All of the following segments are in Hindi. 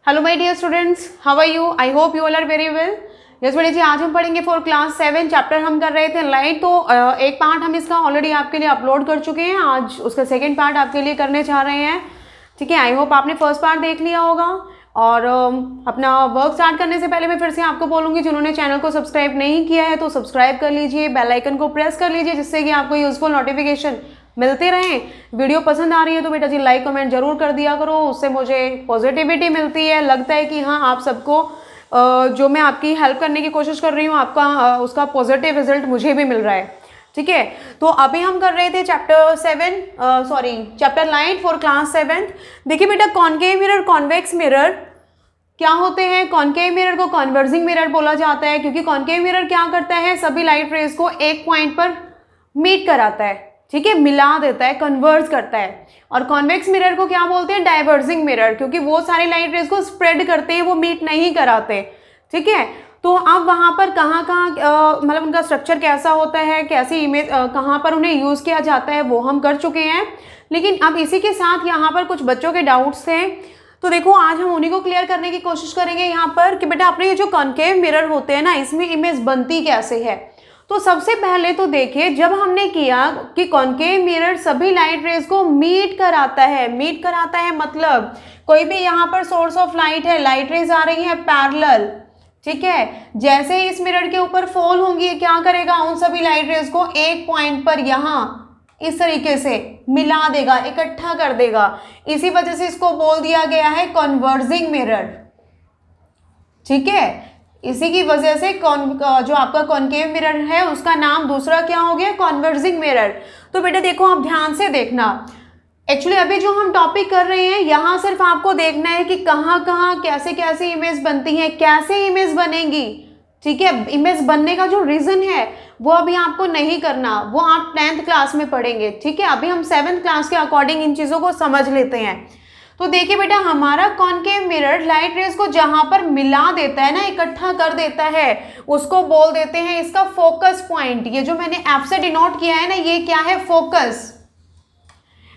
Hello my dear students, how are you? I hope you all are very well. Yes बेटे जी, आज हम पढ़ेंगे फॉर क्लास 7 चैप्टर हम कर रहे थे लाइट। तो एक पार्ट हम इसका ऑलरेडी आपके लिए अपलोड कर चुके हैं, आज उसका सेकंड पार्ट आपके लिए करने चाह रहे हैं। ठीक है, आई होप आपने फर्स्ट पार्ट देख लिया होगा। और अपना वर्क स्टार्ट करने से पहले मैं फिर से आपको बोलूँगी, जिन्होंने चैनल को सब्सक्राइब नहीं किया है तो सब्सक्राइब कर लीजिए, बेल आइकन को प्रेस कर लीजिए, जिससे कि आपको यूजफुल नोटिफिकेशन मिलते रहें। वीडियो पसंद आ रही है तो बेटा जी लाइक कमेंट जरूर कर दिया करो, उससे मुझे पॉजिटिविटी मिलती है। लगता है कि हाँ, आप सबको जो मैं आपकी हेल्प करने की कोशिश कर रही हूँ, आपका उसका पॉजिटिव रिजल्ट मुझे भी मिल रहा है। ठीक है, तो अभी हम कर रहे थे चैप्टर लाइट फॉर क्लास 7। देखिए बेटा, कॉनकेव मिरर, कॉन्वेक्स मिरर क्या होते हैं? कॉनकेव मिरर को कन्वर्जिंग मिरर बोला जाता है, क्योंकि कॉनकेव मिरर क्या करता है, सभी लाइट रेज को एक पॉइंट पर मीट कराता है। ठीक है, मिला देता है, कन्वर्ज करता है। और कॉन्वेक्स मिरर को क्या बोलते हैं? डाइवर्जिंग मिरर, क्योंकि वो सारी लाइट रेज को स्प्रेड करते हैं, वो मीट नहीं कराते। ठीक है, तो अब वहां पर कहाँ मतलब उनका स्ट्रक्चर कैसा होता है, कैसी इमेज कहाँ पर उन्हें यूज किया जाता है, वो हम कर चुके हैं। लेकिन अब इसी के साथ यहाँ पर कुछ बच्चों के डाउट्स थे, तो देखो आज हम उन्हीं को क्लियर करने की कोशिश करेंगे यहाँ पर कि बेटा अपने ये जो कॉनकेव मिरर होते हैं ना, इसमें इमेज बनती कैसे है। तो सबसे पहले तो देखिए, जब हमने किया कि कॉनकेव मिरर सभी लाइट रेज को मीट कराता है। मीट कराता है मतलब कोई भी यहाँ पर सोर्स ऑफ लाइट है, लाइट रेज आ रही है पैरेलल। ठीक है, जैसे ही इस मिरर के ऊपर फॉल होंगी, क्या करेगा, उन सभी लाइट रेज को एक पॉइंट पर यहाँ इस तरीके से मिला देगा, इकट्ठा कर देगा। इसी वजह से इसको बोल दिया गया है कन्वर्जिंग मिरर। ठीक है, इसी की वजह से जो आपका कॉनकेव मिरर है उसका नाम दूसरा क्या हो गया, कन्वर्जिंग मिरर। तो बेटा देखो, आप ध्यान से देखना। एक्चुअली अभी जो हम टॉपिक कर रहे हैं, यहाँ सिर्फ आपको देखना है कि कहाँ कहाँ कैसे कैसे इमेज बनती है, कैसे इमेज बनेंगी। ठीक है, इमेज बनने का जो रीजन है वो अभी आपको नहीं करना, वो आप 10th क्लास में पढ़ेंगे। ठीक है, अभी हम 7th क्लास के अकॉर्डिंग इन चीज़ों को समझ लेते हैं। तो देखिए बेटा, हमारा कॉनकेव मिरर लाइट रेज को जहां पर मिला देता है ना, इकट्ठा कर देता है, उसको बोल देते हैं इसका फोकस पॉइंट। ये जो मैंने एफ से डिनोट किया है ना, ये क्या है, फोकस।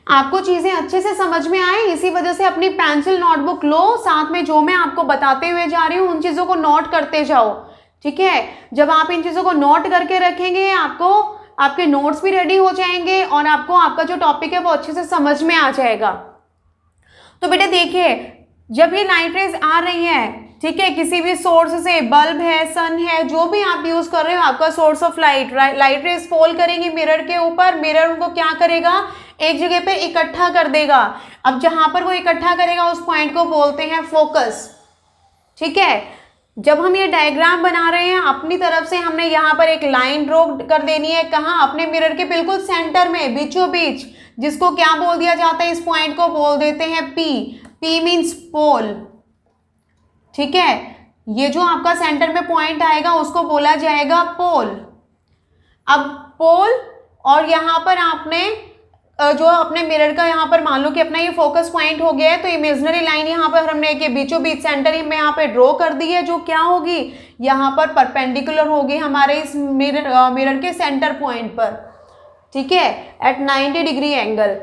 आपको चीजें अच्छे से समझ में आए, इसी वजह से अपनी पेंसिल नोटबुक लो, साथ में जो मैं आपको बताते हुए जा रही हूँ उन चीजों को नोट करते जाओ। ठीक है, जब आप इन चीजों को नोट करके रखेंगे, आपको आपके नोट्स भी रेडी हो जाएंगे और आपको आपका जो टॉपिक है वो अच्छे से समझ में आ जाएगा। तो बेटा देखिए, जब ये लाइट रेज आ रही है, ठीक है, किसी भी सोर्स से, बल्ब है, सन है, जो भी आप यूज कर रहे हो, आपका source of light, light rays fall करेंगी मिरर के ऊपर। मिरर उनको क्या करेगा, एक जगह पे इकट्ठा कर देगा। अब जहां पर वो इकट्ठा करेगा उस पॉइंट को बोलते हैं फोकस। ठीक है, जब हम ये डायग्राम बना रहे हैं, अपनी तरफ से हमने यहाँ पर एक लाइन ड्रॉ कर देनी है, कहाँ, अपने मिरर के बिल्कुल सेंटर में, बीचों बीच, जिसको क्या बोल दिया जाता है, इस पॉइंट को बोल देते हैं पी। पी मीन्स पोल। ठीक है, ये जो आपका सेंटर में पॉइंट आएगा उसको बोला जाएगा पोल। अब पोल, और यहाँ पर आपने जो अपने मिरर का यहाँ पर मान लो कि अपना ये फोकस पॉइंट हो गया है, तो इमेजिनरी लाइन यहाँ पर हमने एक बीचों बीच सेंटर ही में यहाँ पे ड्रॉ कर दी है, जो क्या होगी, यहाँ पर परपेंडिकुलर होगी हमारे इस मिरर के सेंटर पॉइंट पर। ठीक है, एट 90 डिग्री एंगल।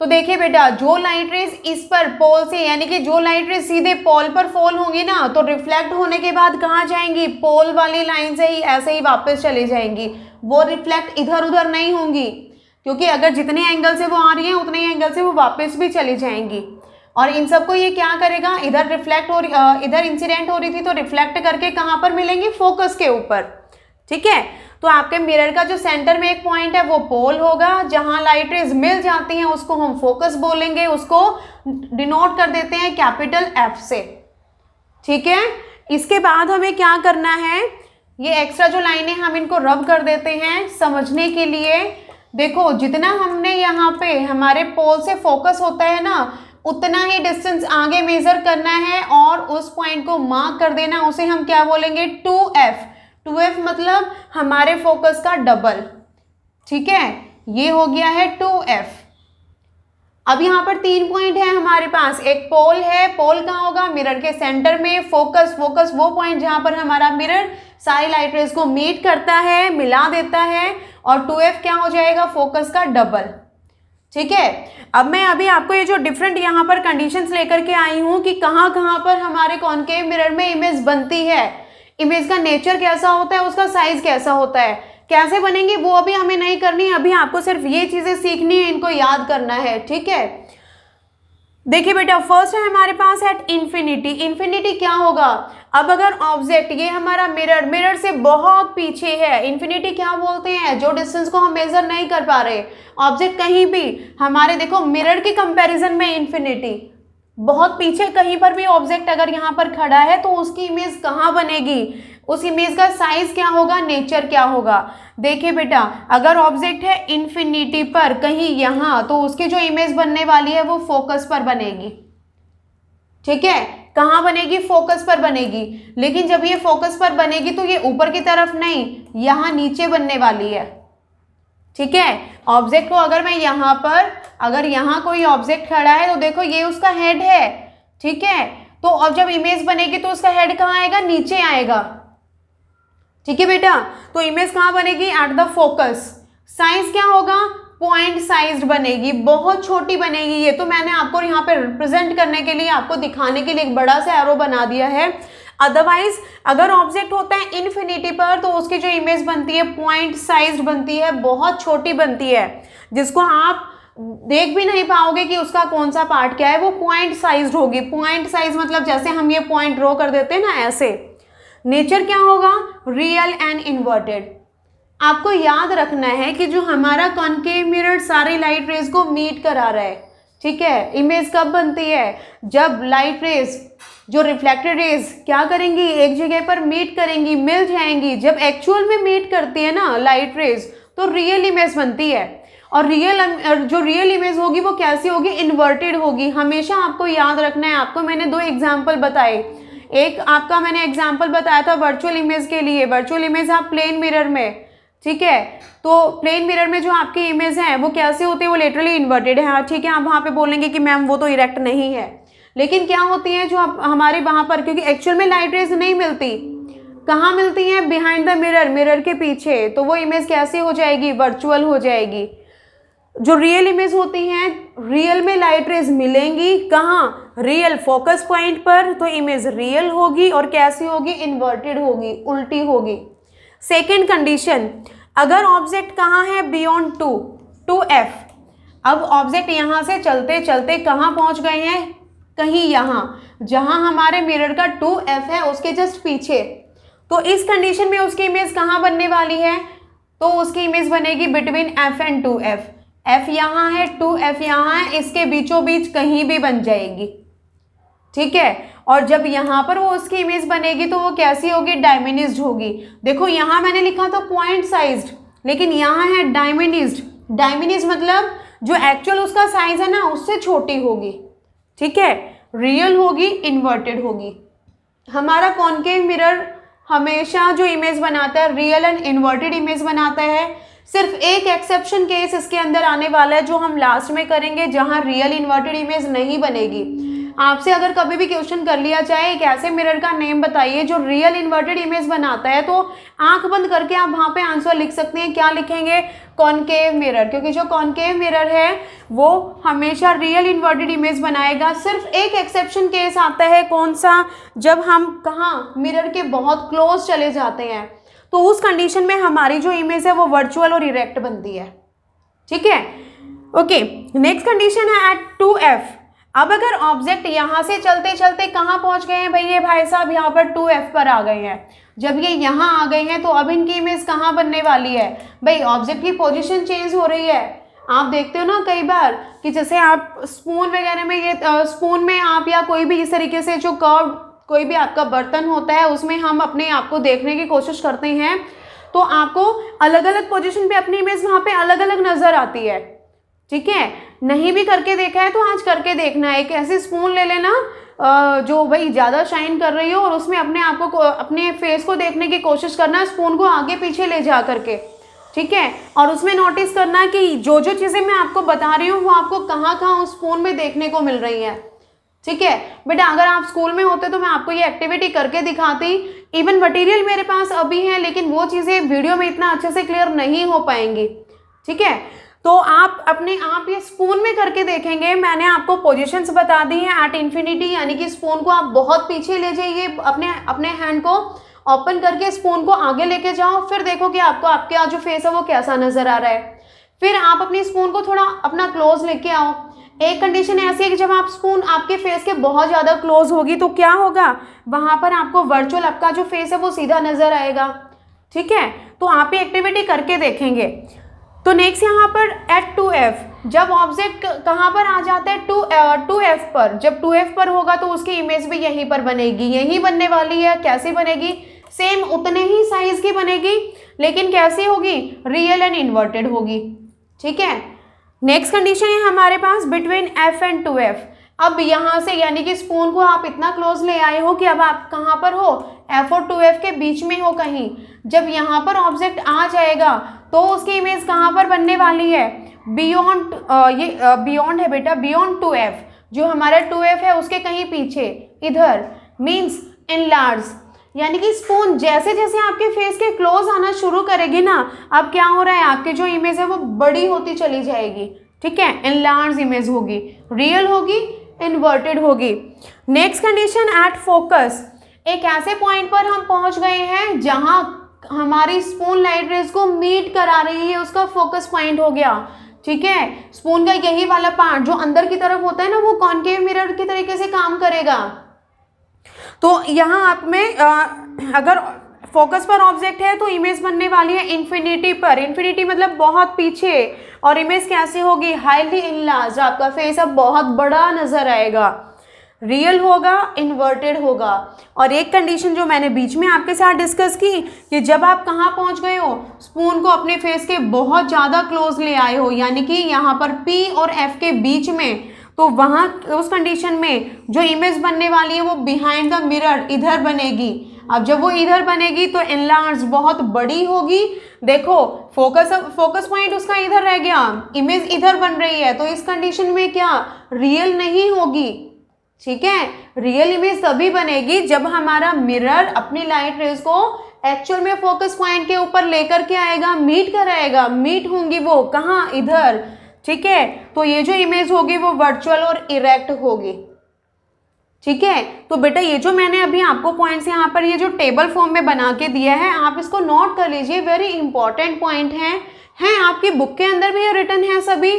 तो देखिए बेटा, जो लाइट रेज इस पर पोल से, यानी कि जो लाइट रेज सीधे पोल पर फॉल होंगी ना, तो रिफ्लेक्ट होने के बाद कहाँ जाएंगी, पोल वाली लाइन से ही ऐसे ही वापस चली जाएंगी। वो रिफ्लेक्ट इधर उधर नहीं होंगी, क्योंकि अगर जितने एंगल से वो आ रही है उतने ही एंगल से वो वापस भी चली जाएंगी। और इन सबको ये क्या करेगा, इधर रिफ्लेक्ट हो इधर इंसिडेंट हो रही थी तो रिफ्लेक्ट करके कहाँ पर मिलेंगी, फोकस के ऊपर। ठीक है, तो आपके मिरर का जो सेंटर में एक पॉइंट है वो पोल होगा, जहां लाइट रेज मिल जाती हैं उसको हम फोकस बोलेंगे, उसको डिनोट कर देते हैं कैपिटल एफ से। ठीक है, इसके बाद हमें क्या करना है, ये एक्स्ट्रा जो लाइनें हम इनको रब कर देते हैं समझने के लिए। देखो, जितना हमने यहाँ पे हमारे पोल से फोकस होता है ना, उतना ही डिस्टेंस आगे मेजर करना है और उस पॉइंट को मार्क कर देना, उसे हम क्या बोलेंगे, 2F। 2F मतलब हमारे फोकस का डबल। ठीक है, ये हो गया है 2F। अब यहाँ पर 3 पॉइंट है हमारे पास, एक पोल है, पोल कहाँ होगा, मिरर के सेंटर में, फोकस, फोकस वो पॉइंट जहां पर हमारा मिरर सारी लाइट रेज को मीट करता है, मिला देता है, और 2F क्या हो जाएगा, फोकस का डबल। ठीक है। अब मैं अभी आपको ये जो डिफरेंट यहाँ पर कंडीशंस लेकर के आई हूँ कि कहाँ कहाँ पर हमारे कॉनकेव मिरर में इमेज बनती है, इमेज का नेचर कैसा होता है, उसका साइज कैसा होता है, कैसे बनेंगी वो अभी हमें नहीं करनी है, अभी आपको सिर्फ ये चीजें सीखनी है, इनको याद करना है। ठीक है, देखिए बेटा, फर्स्ट है हमारे पास एट इंफिनिटी। इंफिनिटी क्या होगा? अब अगर ऑब्जेक्ट, ये हमारा मिरर से बहुत पीछे है, इंफिनिटी क्या बोलते हैं? जो डिस्टेंस को हम मेजर नहीं कर पा रहे, ऑब्जेक्ट कहीं भी हमारे, देखो मिरर के कंपैरिजन में इंफिनिटी बहुत पीछे, कहीं पर भी ऑब्जेक्ट अगर यहाँ पर खड़ा है तो उसकी इमेज कहाँ बनेगी, उस इमेज का साइज क्या होगा, नेचर क्या होगा। देखिए बेटा, अगर ऑब्जेक्ट है इंफिनिटी पर कहीं यहाँ, तो उसकी जो इमेज बनने वाली है वो फोकस पर बनेगी। ठीक है, कहाँ बनेगी? फोकस पर बनेगी। लेकिन जब ये फोकस पर बनेगी तो ये ऊपर की तरफ नहीं, यहाँ नीचे बनने वाली है। ठीक है, ऑब्जेक्ट को अगर मैं यहाँ पर, अगर यहाँ कोई ऑब्जेक्ट खड़ा है तो देखो ये उसका हेड है। ठीक है, तो अब जब इमेज बनेगी तो उसका हेड कहाँ आएगा? नीचे आएगा। ठीक है बेटा, तो इमेज कहाँ बनेगी? At the focus. साइज क्या होगा? पॉइंट साइज्ड बनेगी, बहुत छोटी बनेगी। ये तो मैंने आपको यहाँ पे रिप्रेजेंट करने के लिए, आपको दिखाने के लिए एक बड़ा सा एरो बना दिया है। अदरवाइज अगर ऑब्जेक्ट होता है इन्फिनिटी पर तो उसकी जो इमेज बनती है पॉइंट साइज्ड बनती है, बहुत छोटी बनती है, जिसको आप देख भी नहीं पाओगे कि उसका कौन सा पार्ट क्या है, वो पॉइंट साइज्ड होगी। पॉइंट साइज मतलब जैसे हम ये पॉइंट ड्रॉ कर देते हैं ना, ऐसे। नेचर क्या होगा? Real and inverted. आपको याद रखना है कि जो हमारा कॉनकेव मिरर सारी लाइट रेज को मीट करा रहा है। ठीक है, इमेज कब बनती है? जब लाइट रेज, जो रिफ्लेक्टेड रेज क्या करेंगी? एक जगह पर मीट करेंगी, मिल जाएंगी। जब एक्चुअल में मीट करती है ना लाइट रेज, तो रियल इमेज बनती है। और जो रियल इमेज होगी वो कैसी होगी? इन्वर्टेड होगी। हमेशा आपको याद रखना है। आपको मैंने दो एग्जाम्पल बताए। एक आपका मैंने एग्जाम्पल बताया था वर्चुअल इमेज के लिए। वर्चुअल इमेज आप प्लेन मिरर में, ठीक है, तो प्लेन मिरर में जो आपकी इमेज है वो कैसे होती है? वो लिटरली इन्वर्टेड है। हाँ ठीक है, आप वहाँ पे बोलेंगे कि मैम वो तो इरेक्ट नहीं है, लेकिन क्या होती है जो आप हमारे वहाँ पर, क्योंकि एक्चुअल में लाइट रेज नहीं मिलती, कहाँ मिलती है? बिहाइंड द मिरर, मिरर के पीछे। तो वो इमेज कैसी हो जाएगी? वर्चुअल हो जाएगी। जो रियल इमेज होती हैं, रियल में लाइट रेज मिलेंगी कहाँ? रियल फोकस पॉइंट पर, तो इमेज रियल होगी। और कैसी होगी? इन्वर्टेड होगी, उल्टी होगी। सेकेंड कंडीशन, अगर ऑब्जेक्ट कहाँ है? Beyond 2f। अब ऑब्जेक्ट यहाँ से चलते चलते कहाँ पहुँच गए हैं? कहीं यहाँ, जहाँ हमारे मिरर का 2f है उसके जस्ट पीछे। तो इस कंडीशन में उसकी इमेज कहाँ बनने वाली है? तो उसकी इमेज बनेगी between f and 2f। f यहाँ है, 2f यहाँ है, इसके बीचों बीच कहीं भी बन जाएगी। ठीक है, और जब यहाँ पर वो उसकी इमेज बनेगी तो वो कैसी होगी? डायमिनिज्ड होगी। देखो यहाँ मैंने लिखा था पॉइंट साइज्ड, लेकिन यहाँ है डायमिनिज्ड। डायमिनिज्ड मतलब जो एक्चुअल उसका साइज है ना उससे छोटी होगी। ठीक है, रियल होगी, इन्वर्टेड होगी। हमारा कॉनकेव मिरर हमेशा जो इमेज बनाता है रियल एंड इन्वर्टेड इमेज बनाता है। सिर्फ एक एक्सेप्शन केस इसके अंदर आने वाला है जो हम लास्ट में करेंगे, जहां रियल इन्वर्टेड इमेज नहीं बनेगी। आपसे अगर कभी भी क्वेश्चन कर लिया जाए एक ऐसे मिरर का नेम बताइए जो रियल इन्वर्टेड इमेज बनाता है, तो आंख बंद करके आप वहां पे आंसर लिख सकते हैं। क्या लिखेंगे? कॉनकेव मिरर, क्योंकि जो कॉनकेव मिरर है वो हमेशा रियल इन्वर्टेड इमेज बनाएगा। सिर्फ एक एक्सेप्शन केस आता है, कौन सा? जब हम कहाँ मिरर के बहुत क्लोज चले जाते हैं, तो उस कंडीशन में हमारी जो इमेज है वो वर्चुअल और इरेक्ट बनती है। ठीक है, ओके। नेक्स्ट कंडीशन है एट 2f। अब अगर ऑब्जेक्ट यहाँ से चलते चलते कहाँ पहुँच गए हैं? भैया भाई साहब यहाँ पर 2f पर आ गए हैं। जब ये यहाँ आ गए हैं तो अब इनकी इमेज कहाँ बनने वाली है? भाई ऑब्जेक्ट की पोजीशन चेंज हो रही है। आप देखते हो ना कई बार कि जैसे आप स्पून वगैरह में, ये स्पून में आप या कोई भी इस तरीके से जो कर्व कोई भी आपका बर्तन होता है उसमें हम अपने आप को देखने की कोशिश करते हैं, तो आपको अलग अलग पोजीशन पे अपनी इमेज वहाँ पे अलग अलग नज़र आती है। ठीक है, नहीं भी करके देखा है तो आज करके देखना है। एक ऐसी स्पून ले लेना जो भाई ज़्यादा शाइन कर रही हो और उसमें अपने आप को, अपने फेस को देखने की कोशिश करना, स्पून को आगे पीछे ले जा करके। ठीक है, और उसमें नोटिस करना कि जो जो चीज़ें मैं आपको बता रही हूँ वो आपको कहाँ कहाँ उस स्पून में देखने को मिल रही हैं। ठीक है बेटा, अगर आप स्कूल में होते तो मैं आपको ये एक्टिविटी करके दिखाती। इवन मटेरियल मेरे पास अभी है, लेकिन वो चीज़ें वीडियो में इतना अच्छे से क्लियर नहीं हो पाएंगी। ठीक है, तो आप ये स्पून में करके देखेंगे। मैंने आपको पोजीशंस बता दी हैं एट इन्फिनिटी, यानी कि स्पून को आप बहुत पीछे ले जाइए, अपने हैंड को ओपन करके स्पून को आगे लेके जाओ, फिर देखो कि आपको आपके जो फेस है वो कैसा नजर आ रहा है। फिर आप अपनी स्पून को थोड़ा अपना क्लोज लेके आओ। एक कंडीशन ऐसी है कि जब आप स्पून आपके फेस के बहुत ज़्यादा क्लोज होगी तो क्या होगा, वहाँ पर आपको वर्चुअल आपका जो फेस है वो सीधा नजर आएगा। ठीक है, तो आप ये एक्टिविटी करके देखेंगे। तो नेक्स्ट यहाँ पर एट 2F, जब ऑब्जेक्ट कहाँ पर आ जाता है 2F पर, जब 2F पर होगा तो उसकी इमेज भी यहीं पर बनेगी, यहीं बनने वाली है। कैसी बनेगी, सेम उतने ही साइज की बनेगी, लेकिन कैसी होगी, रियल एंड इन्वर्टेड होगी। ठीक है, नेक्स्ट कंडीशन है हमारे पास बिटवीन F एंड 2F। अब यहाँ से यानी कि स्पून को आप इतना क्लोज ले आए हो कि अब आप कहाँ पर हो, F और 2F के बीच में हो कहीं। जब यहाँ पर ऑब्जेक्ट आ जाएगा तो उसकी इमेज कहाँ पर बनने वाली है, बियॉन्ड, ये बियॉन्ड है बेटा, बियॉन्ड 2F, जो हमारा 2F है उसके कहीं पीछे, इधर, मीन्स एनलार्ज। यानी कि स्पून जैसे जैसे आपके फेस के क्लोज आना शुरू करेगी ना, अब क्या हो रहा है, आपकी जो इमेज है वो बड़ी होती चली जाएगी। ठीक है, एनलार्ज इमेज होगी, रियल होगी, इन्वर्टेड होगी। नेक्स्ट कंडीशन एट फोकस, एक ऐसे पॉइंट पर हम पहुंच गए हैं जहां हमारी स्पून लाइट रेज को मीट करा रही है, उसका फोकस पॉइंट हो गया। ठीक है, स्पून का यही वाला पार्ट जो अंदर की तरफ होता है ना, वो कॉनकेव मिरर की तरीके से काम करेगा। तो यहाँ आप में अगर फोकस पर ऑब्जेक्ट है तो इमेज बनने वाली है इन्फिनिटी पर, इन्फिनिटी मतलब बहुत पीछे, और इमेज कैसी होगी, हाईली इनलार्ज, आपका फेस अब बहुत बड़ा नजर आएगा, रियल होगा, इन्वर्टेड होगा। और एक कंडीशन जो मैंने बीच में आपके साथ डिस्कस की कि जब आप कहाँ पहुँच गए हो, स्पून को अपने फेस के बहुत ज़्यादा क्लोज ले आए हो, यानी कि यहाँ पर P और F के बीच में, तो वहाँ उस कंडीशन में जो इमेज बनने वाली है वो बिहाइंड द मिरर इधर बनेगी। अब जब वो इधर बनेगी तो एनलार्ज बहुत बड़ी होगी। देखो फोकस पॉइंट उसका इधर रह गया, इमेज इधर बन रही है, तो इस कंडीशन में क्या, रियल नहीं होगी। ठीक है, रियल इमेज तभी बनेगी जब हमारा मिरर अपनी लाइट रेज को एक्चुअल में फोकस पॉइंट के ऊपर लेकर के आएगा, मीट कराएगा, मीट होंगी वो कहाँ, इधर। ठीक है, तो ये जो इमेज होगी वो वर्चुअल और इरेक्ट होगी। ठीक है, तो बेटा ये जो मैंने अभी आपको पॉइंट्स यहाँ पर ये जो टेबल फॉर्म में बना के दिया है, आप इसको नोट कर लीजिए, वेरी इंपॉर्टेंट पॉइंट हैं आपकी बुक के अंदर भी ये रिटन है सभी,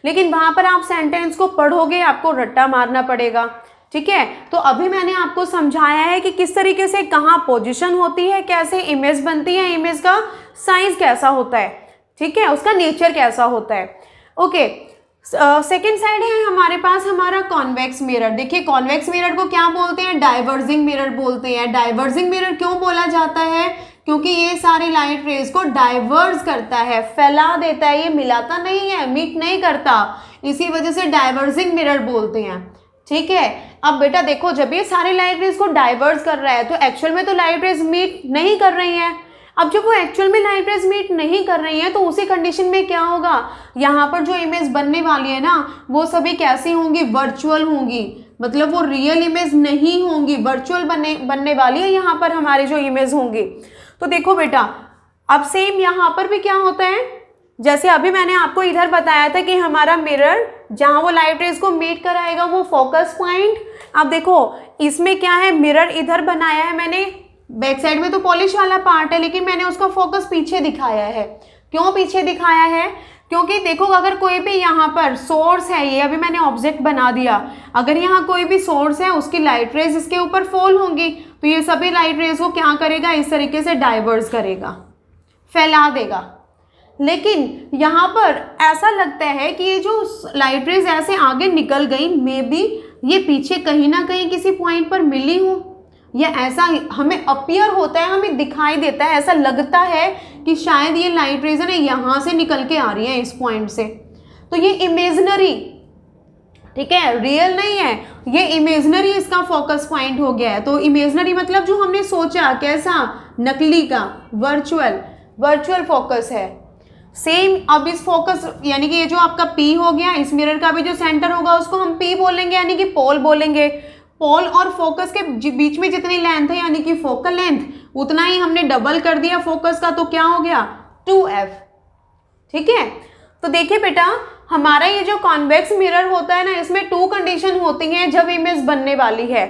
लेकिन वहाँ पर आप सेंटेंस को पढ़ोगे, आपको रट्टा मारना पड़ेगा। ठीक है, तो अभी मैंने आपको समझाया है कि किस तरीके से कहाँ पोजीशन होती है, कैसे इमेज बनती है, इमेज का साइज कैसा होता है, ठीक है, उसका नेचर कैसा होता है। ओके, सेकेंड साइड है हमारे पास हमारा कॉन्वेक्स मिरर। देखिए कॉन्वेक्स मिरर को क्या बोलते हैं, डाइवर्जिंग मिरर बोलते हैं। डाइवर्जिंग मिरर क्यों बोला जाता है, क्योंकि ये सारी लाइट रेज को डाइवर्ज करता है, फैला देता है, ये मिलाता नहीं है, मीट नहीं करता, इसी वजह से डाइवर्जिंग मिरर बोलते हैं। ठीक है, अब बेटा देखो जब ये सारे लाइट रेज को डाइवर्स कर रहा है तो एक्चुअल में तो लाइट रेज मीट नहीं कर रही हैं। अब जब वो एक्चुअल में लाइट रेज मीट नहीं कर रही हैं तो उसी कंडीशन में क्या होगा, यहाँ पर जो इमेज बनने वाली है ना वो सभी कैसी होंगी, वर्चुअल होंगी, मतलब वो रियल इमेज नहीं होंगी, वर्चुअल बनने वाली है यहाँ पर हमारी जो इमेज होंगी। तो देखो बेटा अब सेम यहाँ पर भी क्या होता है, जैसे अभी मैंने आपको इधर बताया था कि हमारा मिरर जहाँ वो लाइट रेज को मीट कराएगा वो फोकस पॉइंट। अब देखो इसमें क्या है, मिरर इधर बनाया है मैंने, बैक साइड में तो पॉलिश वाला पार्ट है लेकिन मैंने उसका फोकस पीछे दिखाया है। क्यों पीछे दिखाया है, क्योंकि देखो अगर कोई भी यहाँ पर सोर्स है, ये अभी मैंने ऑब्जेक्ट बना दिया, अगर यहाँ कोई भी सोर्स है उसकी लाइट रेज इसके ऊपर फॉल होंगी तो ये सभी लाइट रेज को क्या करेगा, इस तरीके से डाइवर्स करेगा, फैला देगा। लेकिन यहाँ पर ऐसा लगता है कि ये जो लाइट रेज ऐसे आगे निकल गई, मे बी ये पीछे कहीं ना कहीं किसी पॉइंट पर मिली हो, या ऐसा हमें अपीयर होता है, हमें दिखाई देता है, ऐसा लगता है कि शायद ये लाइट रेज है ना यहाँ से निकल के आ रही है इस पॉइंट से। तो ये इमेजनरी, ठीक है, रियल नहीं है, ये इमेजनरी इसका फोकस पॉइंट हो गया है। तो इमेजनरी मतलब जो हमने सोचा, कैसा, नकली का, वर्चुअल फोकस है। सेम अब इस फोकस यानी कि ये जो आपका P हो गया, इस मिरर का भी जो सेंटर होगा उसको हम P बोलेंगे, यानी कि पोल बोलेंगे। पोल और फोकस के बीच में जितनी लेंथ है यानी कि फोकल लेंथ, उतना ही हमने डबल कर दिया फोकस का, तो क्या हो गया 2F। ठीक है, तो देखिए बेटा, हमारा ये जो कॉन्वेक्स मिरर होता है ना, इसमें 2 कंडीशन होती हैं जब इमेज बनने वाली है।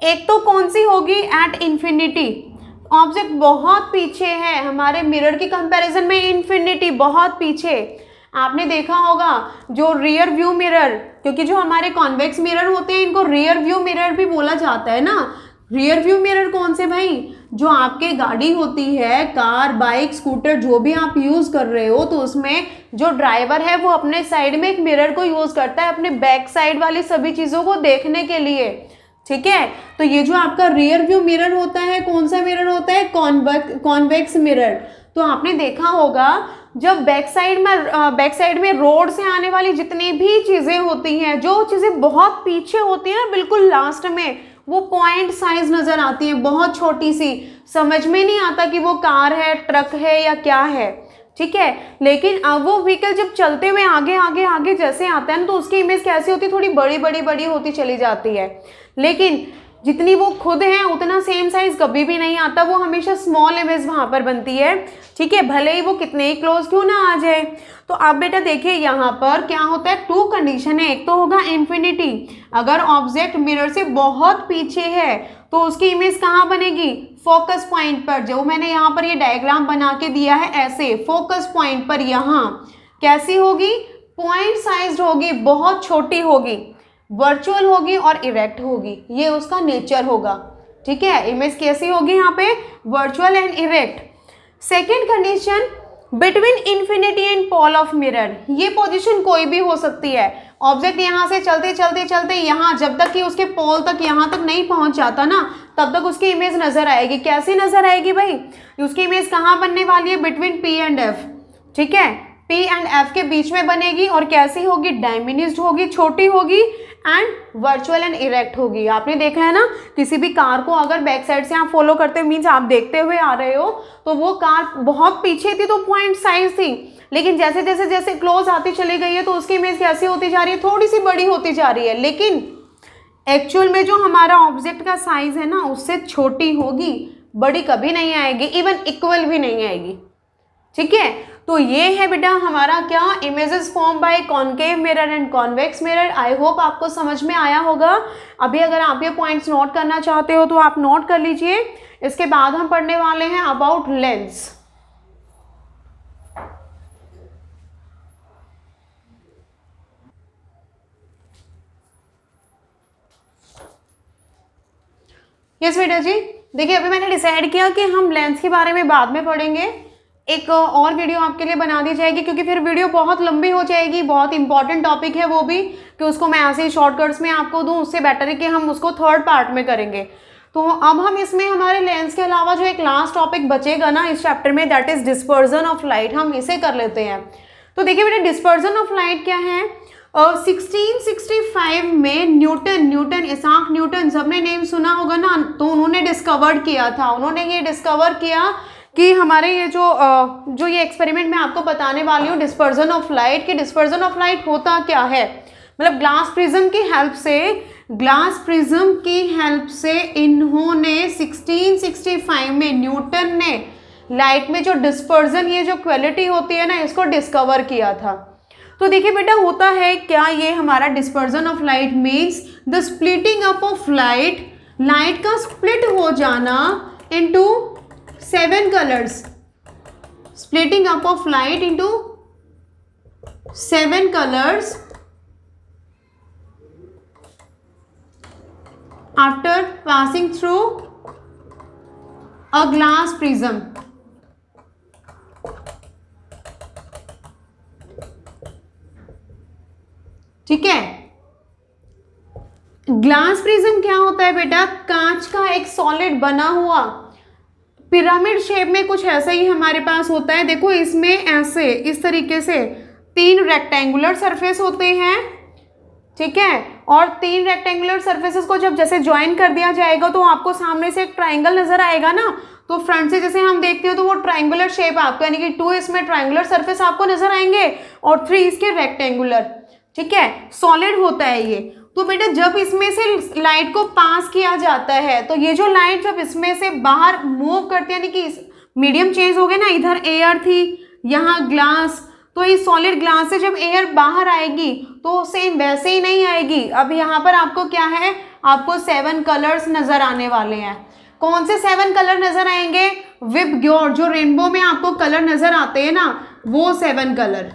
एक तो कौन सी होगी, एट इन्फिनिटी, ऑब्जेक्ट बहुत पीछे है हमारे मिरर की कंपैरिजन में, इन्फिनिटी बहुत पीछे। आपने देखा होगा जो रियर व्यू मिरर, क्योंकि जो हमारे कॉन्वेक्स मिरर होते हैं इनको रियर व्यू मिरर भी बोला जाता है ना। रियर व्यू मिरर कौन से भाई, जो आपके गाड़ी होती है, कार, बाइक, स्कूटर, जो भी आप यूज कर रहे हो, तो उसमें जो ड्राइवर है वो अपने साइड में एक मिरर को यूज करता है अपने बैक साइड वाली सभी चीजों को देखने के लिए, ठीक है। तो ये जो आपका रियर व्यू मिरर होता है, कौन सा मिरर होता है, कॉन्वेक्स मिरर। तो आपने देखा होगा जब बैक साइड में रोड से आने वाली जितनी भी चीजें होती हैं, जो चीजें बहुत पीछे होती है ना, बिल्कुल लास्ट में, वो पॉइंट साइज नजर आती है, बहुत छोटी सी, समझ में नहीं आता कि वो कार है, ट्रक है या क्या है, ठीक है। लेकिन अब वो व्हीकल जब चलते हुए आगे आगे आगे जैसे आता है ना, तो उसकी इमेज कैसी होती है, थोड़ी बड़ी बड़ी बड़ी होती चली जाती है। लेकिन जितनी वो खुद है उतना सेम साइज कभी भी नहीं आता, वो हमेशा स्मॉल इमेज वहां पर बनती है, ठीक है, भले ही वो कितने ही क्लोज क्यों ना आ जाए। तो आप बेटा देखिए यहाँ पर क्या होता है, 2 कंडीशन है। एक तो होगा इन्फिनिटी, अगर ऑब्जेक्ट मिरर से बहुत पीछे है तो उसकी इमेज कहाँ बनेगी, फोकस पॉइंट पर। जो मैंने यहाँ पर ये डायग्राम बना के दिया है ऐसे, फोकस पॉइंट पर यहाँ कैसी होगी, पॉइंट साइज होगी, बहुत छोटी होगी, वर्चुअल होगी और इरेक्ट होगी, ये उसका नेचर होगा, ठीक है। इमेज कैसी होगी यहाँ पे, virtual and erect. Second condition, between infinity and pole of mirror, ये पोजीशन कोई भी हो सकती है। ऑब्जेक्ट यहाँ से चलते चलते चलते यहाँ, जब तक कि उसके पोल तक यहाँ तक नहीं पहुंच जाता ना, तब तक उसकी इमेज नजर आएगी। कैसी नजर आएगी भाई, उसकी इमेज कहाँ बनने वाली है, बिटवीन पी एंड एफ, ठीक है, पी एंड एफ के बीच में बनेगी। और कैसी होगी, डायमिनिज्ड होगी, छोटी होगी एंड वर्चुअल एंड इरेक्ट होगी। आपने देखा है ना, किसी भी कार को अगर बैक साइड से आप फॉलो करते मीन्स आप देखते हुए आ रहे हो, तो वो कार बहुत पीछे थी तो पॉइंट साइज थी, लेकिन जैसे जैसे जैसे क्लोज आती चली गई है तो उसकी इमेज कैसी होती जा रही है, थोड़ी सी बड़ी होती जा रही है। लेकिन एक्चुअल में जो हमारा ऑब्जेक्ट का साइज है ना, उससे छोटी होगी, बड़ी कभी नहीं आएगी, इवन इक्वल भी नहीं आएगी, ठीक है। तो ये है बेटा हमारा क्या, images form by concave mirror and convex mirror. I hope आपको समझ में आया होगा। अभी अगर आप ये पॉइंट्स नोट करना चाहते हो तो आप नोट कर लीजिए। इसके बाद हम पढ़ने वाले हैं अबाउट लेंस। यस बेटा जी, देखिए अभी मैंने डिसाइड किया कि हम लेंस के बारे में बाद में पढ़ेंगे। एक और वीडियो आपके लिए बना दी जाएगी, क्योंकि फिर वीडियो बहुत लंबी हो जाएगी, बहुत इंपॉर्टेंट टॉपिक है वो भी, कि उसको मैं ऐसे ही शॉर्टकट्स में आपको दूं, उससे बेटर है कि हम उसको थर्ड पार्ट में करेंगे। तो अब हम इसमें हमारे लेंस के अलावा जो एक लास्ट टॉपिक बचेगा ना इस चैप्टर में, that is dispersion of light, हम इसे कर लेते हैं। तो देखिए बेटा, डिस्पर्जन ऑफ लाइट क्या है, 1665 में न्यूटन इसाक न्यूटन, सबने नेम सुना होगा ना, तो उन्होंने डिस्कवर किया था, उन्होंने ये डिस्कवर किया कि हमारे ये जो ये एक्सपेरिमेंट मैं आपको बताने वाली हूँ, डिस्पर्जन ऑफ लाइट, कि डिस्पर्जन ऑफ लाइट होता क्या है। मतलब ग्लास प्रिज्म की हेल्प से इन्होंने 1665 में न्यूटन ने लाइट में जो डिस्पर्जन, ये जो क्वालिटी होती है ना, इसको डिस्कवर किया था। तो देखिए बेटा, होता है क्या ये हमारा dispersion of light means the splitting up of light, light का स्प्लिट हो जाना into 7 colours, splitting up of light into 7 colors after passing through a glass prism। ठीक है, ग्लास प्रिज्म क्या होता है बेटा, कांच का एक सॉलिड बना हुआ पिरामिड शेप में कुछ ऐसा ही हमारे पास होता है। देखो इसमें ऐसे इस तरीके से 3 रेक्टेंगुलर सरफेस होते हैं, ठीक है, और 3 रेक्टेंगुलर सरफेसेस को जब जैसे ज्वाइन कर दिया जाएगा तो आपको सामने से एक ट्राइंगल नजर आएगा ना। तो फ्रंट से जैसे हम देखते हो तो वो ट्राइंगुलर शेप आपका, यानी कि 2 इसमें ट्राइंगुलर सरफेस आपको नजर आएंगे और 3 इसके रेक्टेंगुलर, ठीक है, सॉलिड होता है ये। तो बेटा जब इसमें से लाइट को पास किया जाता है, तो ये जो लाइट जब इसमें से बाहर मूव करती है, यानी कि मीडियम चेंज हो गया ना, इधर एयर थी, यहाँ ग्लास, तो इस सॉलिड ग्लास से जब एयर बाहर आएगी तो सेम वैसे ही नहीं आएगी। अब यहाँ पर आपको क्या है, आपको 7 कलर्स नजर आने वाले हैं। कौन से 7 कलर नजर आएंगे? विबग्योर, जो रेनबो में आपको कलर नजर आते हैं ना, वो 7 कलर।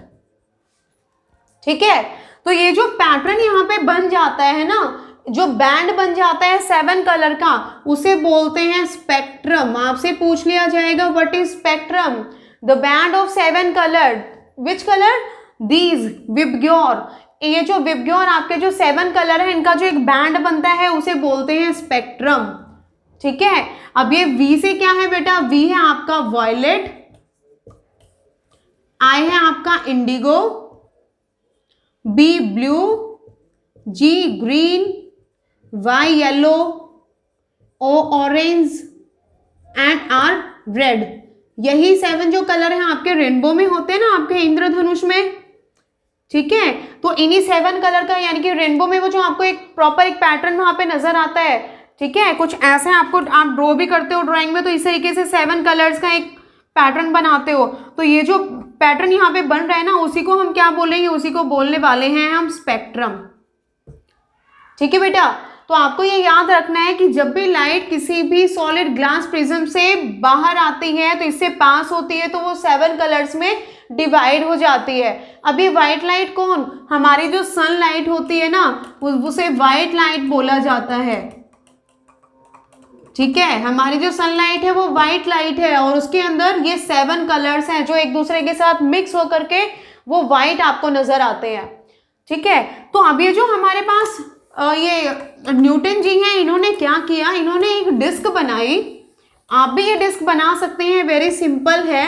ठीक है, तो ये जो पैटर्न यहाँ पे बन जाता है ना, जो बैंड बन जाता है 7 कलर का, उसे बोलते हैं स्पेक्ट्रम। आपसे पूछ लिया जाएगा what is spectrum? The band of 7 colour. Which colour? These VIBGYOR. ये जो विबग्योर आपके जो 7 कलर है, इनका जो एक बैंड बनता है उसे बोलते हैं स्पेक्ट्रम। ठीक है, अब ये वी से क्या है बेटा? वी है आपका वॉयलेट, आई है आपका indigo, B blue, G green, Y yellow, O orange and R red. यही 7 जो कलर हैं आपके रेनबो में होते हैं ना, आपके इंद्रधनुष में। ठीक है, तो इन्हीं 7 कलर का, यानी कि रेनबो में वो जो आपको एक प्रॉपर एक पैटर्न वहां पे नजर आता है। ठीक है, कुछ ऐसे आपको आप ड्रॉ भी करते हो ड्राइंग में, तो इस तरीके से 7 कलर्स का एक पैटर्न बनाते हो। तो ये जो पैटर्न यहाँ पे बन रहा है ना, उसी को हम क्या बोलेंगे? उसी को बोलने वाले हैं हम स्पेक्ट्रम। ठीक है बेटा, तो आपको ये याद रखना है कि जब भी लाइट किसी भी सॉलिड ग्लास प्रिज्म से बाहर आती है तो इससे पास होती है, तो वो 7 कलर्स में डिवाइड हो जाती है। अब ये व्हाइट लाइट कौन? हमारी जो सनलाइट होती है ना, उसे व्हाइट लाइट बोला जाता है। ठीक है, हमारी जो सनलाइट है वो व्हाइट लाइट है, और उसके अंदर ये 7 कलर्स हैं जो एक दूसरे के साथ मिक्स होकर के वो व्हाइट आपको नजर आते हैं। ठीक है, तो अब ये जो हमारे पास ये न्यूटन जी हैं, इन्होंने क्या किया? इन्होंने एक डिस्क बनाई। आप भी ये डिस्क बना सकते हैं, वेरी सिंपल है।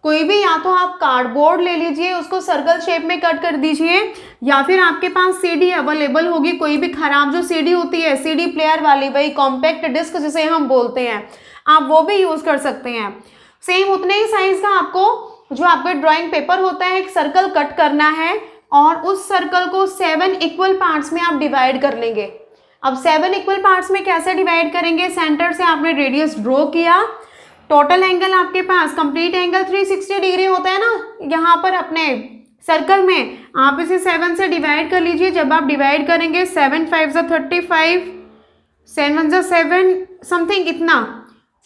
कोई भी, या तो आप कार्डबोर्ड ले लीजिए, उसको सर्कल शेप में कट कर दीजिए, या फिर आपके पास सीडी अवेलेबल होगी, कोई भी खराब जो सीडी होती है, सीडी प्लेयर वाली, वही कॉम्पैक्ट डिस्क जिसे हम बोलते हैं, आप वो भी यूज कर सकते हैं। सेम उतने ही साइज का आपको, जो आपका ड्राइंग पेपर होता है, एक सर्कल कट करना है, और उस सर्कल को 7 इक्वल पार्ट्स में आप डिवाइड कर लेंगे। अब 7 इक्वल पार्ट्स में कैसे डिवाइड करेंगे? सेंटर से आपने रेडियस ड्रॉ किया, टोटल एंगल आपके पास कंप्लीट एंगल 360 डिग्री होता है ना यहाँ पर अपने सर्कल में, आप इसे 7 से डिवाइड कर लीजिए। जब आप डिवाइड करेंगे 7 5 35, 7 7 समथिंग इतना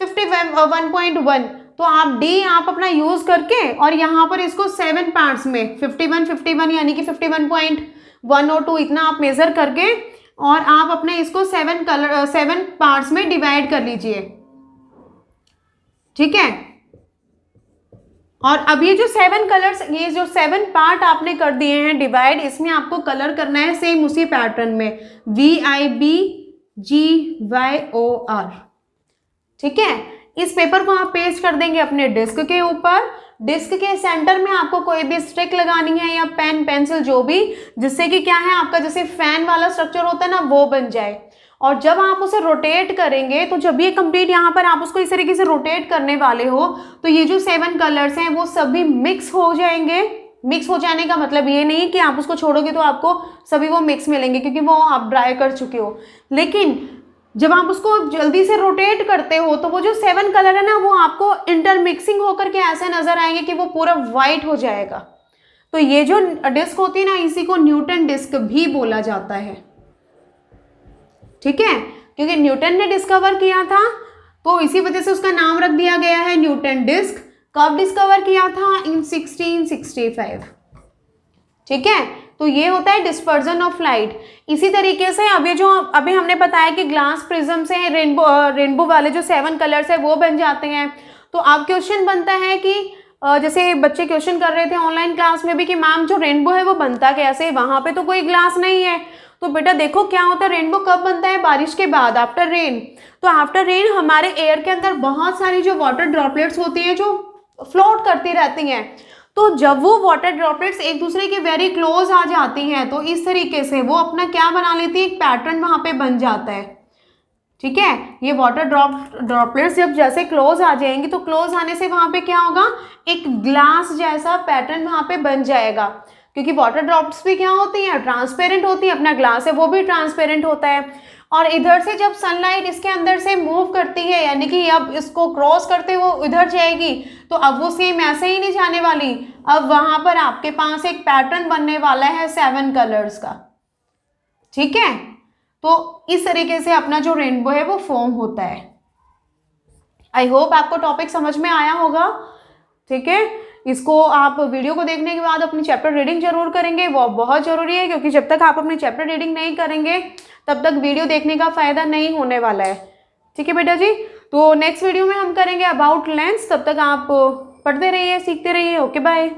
51.1, तो आप डी आप अपना यूज करके और यहाँ पर इसको 7 पार्ट्स में 51 यानी कि 51.102 इतना आप मेजर करके, और आप अपने इसको 7 पार्ट्स में डिवाइड कर लीजिए। ठीक है, और अब ये जो 7 कलर्स, ये जो 7 पार्ट आपने कर दिए हैं डिवाइड, इसमें आपको कलर करना है सेम उसी पैटर्न में, VIBGYOR। ठीक है, इस पेपर को आप पेस्ट कर देंगे अपने डिस्क के ऊपर। डिस्क के सेंटर में आपको कोई भी स्टिक लगानी है, या पेन पेंसिल जो भी, जिससे कि क्या है आपका जैसे फैन वाला स्ट्रक्चर होता है ना, वो बन जाए। और जब आप उसे रोटेट करेंगे, तो जब ये कंप्लीट यहाँ पर आप उसको इस तरीके से रोटेट करने वाले हो, तो ये जो 7 कलर्स हैं वो सभी मिक्स हो जाएंगे। मिक्स हो जाने का मतलब ये नहीं कि आप उसको छोड़ोगे तो आपको सभी वो मिक्स मिलेंगे, क्योंकि वो आप ड्राई कर चुके हो। लेकिन जब आप उसको जल्दी से रोटेट करते हो, तो वो जो 7 कलर है ना, वो आपको इंटरमिक्सिंग होकर के ऐसे नजर आएंगे कि वो पूरा वाइट हो जाएगा। तो ये जो डिस्क होती है ना, इसी को न्यूटन डिस्क भी बोला जाता है। ठीक है, क्योंकि न्यूटन ने डिस्कवर किया था, तो इसी वजह से उसका नाम रख दिया गया है न्यूटन डिस्क। कब डिस्कवर किया था? इन 1665। ठीक है, तो ये होता है डिस्पर्जन ऑफ लाइट। इसी तरीके से अब ये जो अभी हमने बताया कि ग्लास प्रिज्म से रेनबो वाले जो 7 कलर्स है वो बन जाते हैं। तो अब क्वेश्चन बनता है कि जैसे बच्चे क्वेश्चन कर रहे थे ऑनलाइन क्लास में भी कि मैम जो रेनबो है वो बनता कैसे, वहां पे तो कोई ग्लास नहीं है। तो बेटा देखो क्या होता है, रेनबो कब बनता है? बारिश के बाद, आफ्टर रेन। तो आफ्टर रेन हमारे एयर के अंदर बहुत सारी जो वाटर ड्रॉपलेट्स होती हैं जो फ्लोट करती रहती हैं। तो जब वो वाटर ड्रॉपलेट्स एक दूसरे के वेरी क्लोज आ जाती हैं, तो इस तरीके से वो अपना क्या बना लेती है, एक पैटर्न वहां पे बन जाता है। ठीक है, ये वाटर ड्रॉपलेट्स जब जैसे क्लोज आ जाएंगी, तो क्लोज आने से वहां पे क्या होगा, एक ग्लास जैसा पैटर्न वहां पे बन जाएगा। क्योंकि वाटर ड्रॉप्स भी क्या होती हैं, ट्रांसपेरेंट होती है, अपना ग्लास है वो भी ट्रांसपेरेंट होता है। और इधर से जब सनलाइट इसके अंदर से मूव करती है, यानी कि अब इसको क्रॉस करते हुए उधर जाएगी, तो अब वो सेम ऐसे ही नहीं जाने वाली, अब वहां पर आपके पास एक पैटर्न बनने वाला है 7 कलर्स का। ठीक है, तो इस तरीके से अपना जो रेनबो है वो फॉर्म होता है। आई होप आपको टॉपिक समझ में आया होगा। ठीक है, इसको आप वीडियो को देखने के बाद अपनी चैप्टर रीडिंग जरूर करेंगे, वो बहुत ज़रूरी है, क्योंकि जब तक आप अपनी चैप्टर रीडिंग नहीं करेंगे तब तक वीडियो देखने का फ़ायदा नहीं होने वाला है। ठीक है बेटा जी, तो नेक्स्ट वीडियो में हम करेंगे अबाउट लेंस। तब तक आप पढ़ते रहिए, सीखते रहिए। Okay bye.